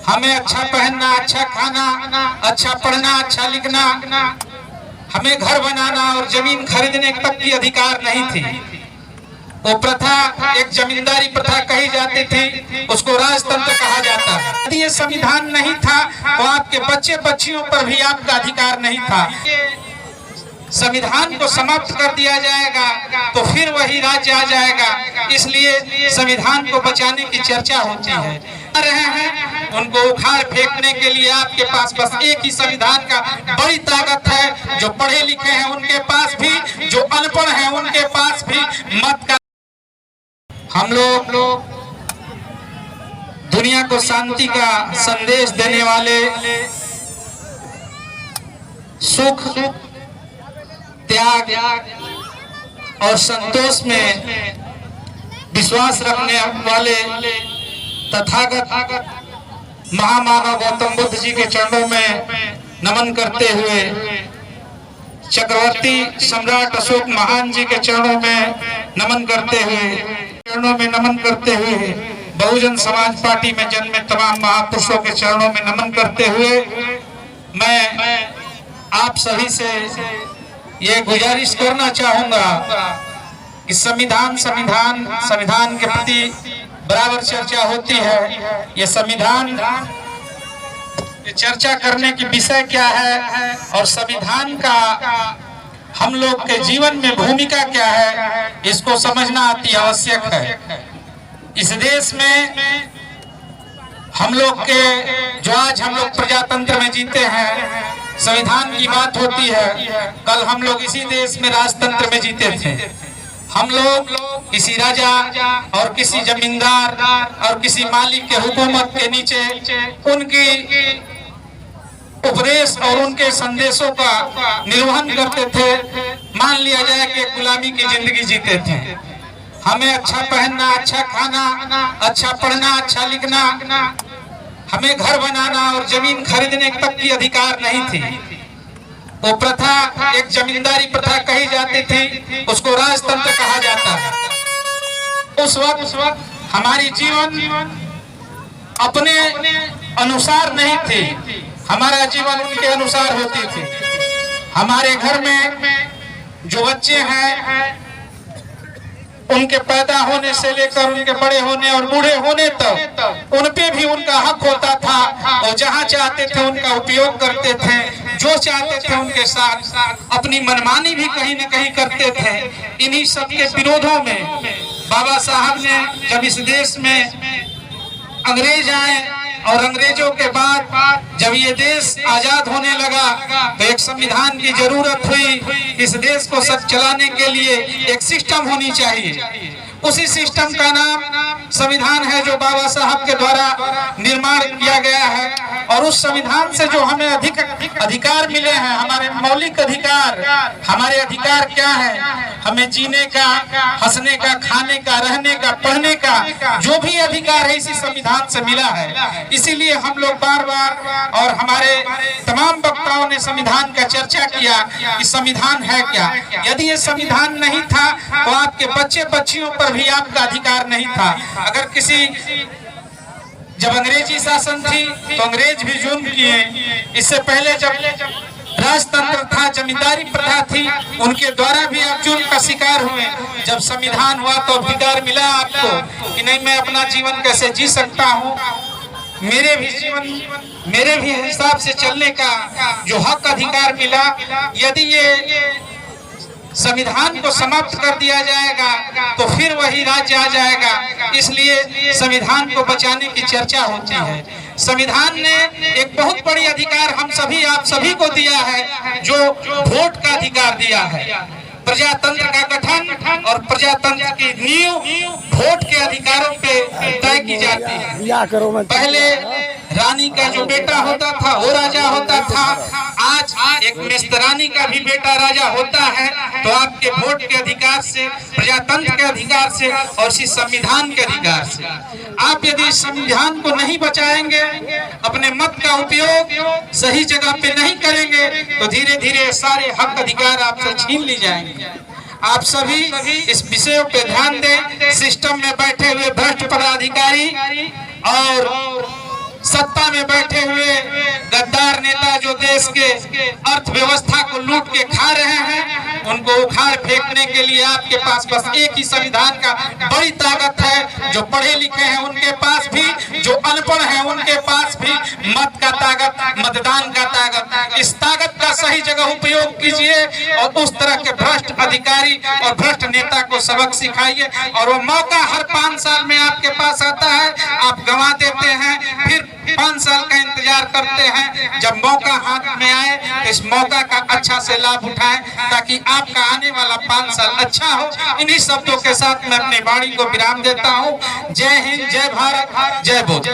हमें अच्छा पहनना, अच्छा खाना, अच्छा पढ़ना, अच्छा लिखना, हमें घर बनाना और जमीन खरीदने तक की अधिकार नहीं थी। वो प्रथा एक जमींदारी प्रथा कही जाती थी, उसको राजतंत्र कहा जाता है। यदि ये संविधान नहीं था तो आपके बच्चे बच्चियों पर भी आपका अधिकार नहीं था। संविधान को समाप्त कर दिया जाएगा तो फिर वही राज्य आ जाएगा, इसलिए संविधान को बचाने की चर्चा होती है। रहे हैं उनको उखाड़ फेंकने के लिए आपके पास बस एक ही संविधान का बड़ी ताकत है। जो पढ़े लिखे हैं उनके पास भी, जो अनपढ़ हैं उनके पास भी मत का। हम लोग दुनिया को शांति का संदेश देने वाले, सुख, त्याग और संतोष में विश्वास रखने वाले तथागत महामानव गौतम बुद्ध जी के चरणों में नमन करते हुए, चक्रवर्ती सम्राट अशोक महान जी के चरणों में नमन करते हुए, बहुजन समाज पार्टी में जन्मे तमाम महापुरुषों के चरणों में नमन करते हुए, मैं आप सभी से ये गुजारिश करना चाहूंगा कि संविधान के प्रति बराबर चर्चा होती है। ये संविधान चर्चा करने की विषय क्या है और संविधान का हम लोग के जीवन में भूमिका क्या है, इसको समझना अति आवश्यक है। इस देश में हम लोग के जो आज हम लोग प्रजातंत्र में जीते हैं, संविधान की बात होती है। कल हम लोग इसी देश में राजतंत्र में जीते थे। हम लोग किसी राजा और किसी जमींदार और किसी मालिक के हुकूमत के नीचे उनकी उपदेश और उनके संदेशों का निर्वहन करते थे। मान लिया जाए कि गुलामी की जिंदगी जीते थे। हमें अच्छा पहनना, अच्छा खाना, अच्छा पढ़ना, अच्छा लिखना, हमें घर बनाना और जमीन खरीदने तक की अधिकार नहीं थी। वो प्रथा एक जमींदारी प्रथा कही जाती थी, उसको राजतंत्र कहा जाता है। उस वक्त हमारी जीवन अपने अनुसार नहीं थी, हमारा जीवन उनके अनुसार होती थी। हमारे घर में जो बच्चे हैं उनके पैदा होने से लेकर उनके बड़े होने और बूढ़े होने तक उन पे भी उनका हक होता था और जहाँ चाहते थे उनका उपयोग करते थे, जो चाहते थे उनके साथ अपनी मनमानी भी कहीं न कहीं करते थे। इन्हीं सब के विरोधों में बाबा साहब ने जब इस देश में अंग्रेज आए और अंग्रेजों के बाद जब ये देश आजाद होने लगा तो एक संविधान की जरूरत हुई। इस देश को चलाने के लिए एक सिस्टम होनी चाहिए। उसी सिस्टम का नाम संविधान है जो बाबा साहब के द्वारा निर्माण किया गया है। और उस संविधान से जो हमें अधिक अधिकार मिले हैं, हमारे मौलिक अधिकार, हमारे अधिकार क्या है, हमें जीने का, हंसने का, खाने का, रहने का, पढ़ने का जो भी अधिकार है इसी संविधान से मिला है। इसीलिए हम लोग बार बार और हमारे तमाम वक्ताओं ने संविधान का चर्चा किया कि संविधान है क्या। यदि ये संविधान नहीं था तो आपके बच्चे बच्चियों पर भी आपका अधिकार नहीं था। अगर किसी जब अंग्रेजी शासन थी तो अंग्रेज भी जुल्म किए। इससे पहले जब राजतंत्र था, जमींदारी प्रथा थी, उनके द्वारा भी आप जुल्म का शिकार हुए। जब संविधान हुआ तो अधिकार मिला आपको कि नहीं, मैं अपना जीवन कैसे जी सकता हूँ, मेरे भी हिसाब से चलने का जो हक अधिकार मिला। यदि ये संविधान को समाप्त कर दिया जाएगा तो फिर वही राज्य आ जाएगा, इसलिए संविधान को बचाने की चर्चा होती है। संविधान ने एक बहुत बड़ी अधिकार हम सभी आप सभी को दिया है, जो वोट का अधिकार दिया है। प्रजातंत्र का गठन और प्रजातंत्र की नींव वोट के अधिकारों पे तय की जाती है। पहले रानी का जो बेटा होता था वो राजा होता था, आज एक मेस्तरानी का भी बेटा राजा होता है। तो आपके वोट के अधिकार से, प्रजातंत्र के अधिकार से और इसी संविधान के अधिकार से आप यदि संविधान को नहीं बचाएंगे, अपने मत का उपयोग सही जगह पे नहीं करेंगे तो धीरे धीरे सारे हक अधिकार आपसे छीन ली जाएंगे। आप सभी इस विषय पे ध्यान दें। सिस्टम में बैठे हुए भ्रष्ट पदाधिकारी और सत्ता में बैठे हुए गद्दार नेता जो देश के अर्थव्यवस्था को लूट के खा रहे हैं, उनको उखाड़ फेंकने के लिए आपके पास बस एक ही संविधान का बड़ी ताकत है। जो पढ़े लिखे हैं उनके पास भी, जो अनपढ़ हैं उनके पास भी मत का ताकत, मतदान का ताकत। इस ताकत का सही जगह उपयोग कीजिए और उस तरह के भ्रष्ट अधिकारी और भ्रष्ट नेता को सबक सिखाइए। और वो मौका हर 5 साल में आपके पास आता है, आप गंवा देते हैं, फिर 5 साल का इंतजार करते हैं। जब मौका हाथ में आए तो इस मौका का अच्छा से लाभ उठाएं, ताकि आपका आने वाला 5 साल अच्छा हो। इन्हीं शब्दों के साथ मैं अपनी वाणी को विराम देता हूं। जय हिंद, जय भारत, जय बोध।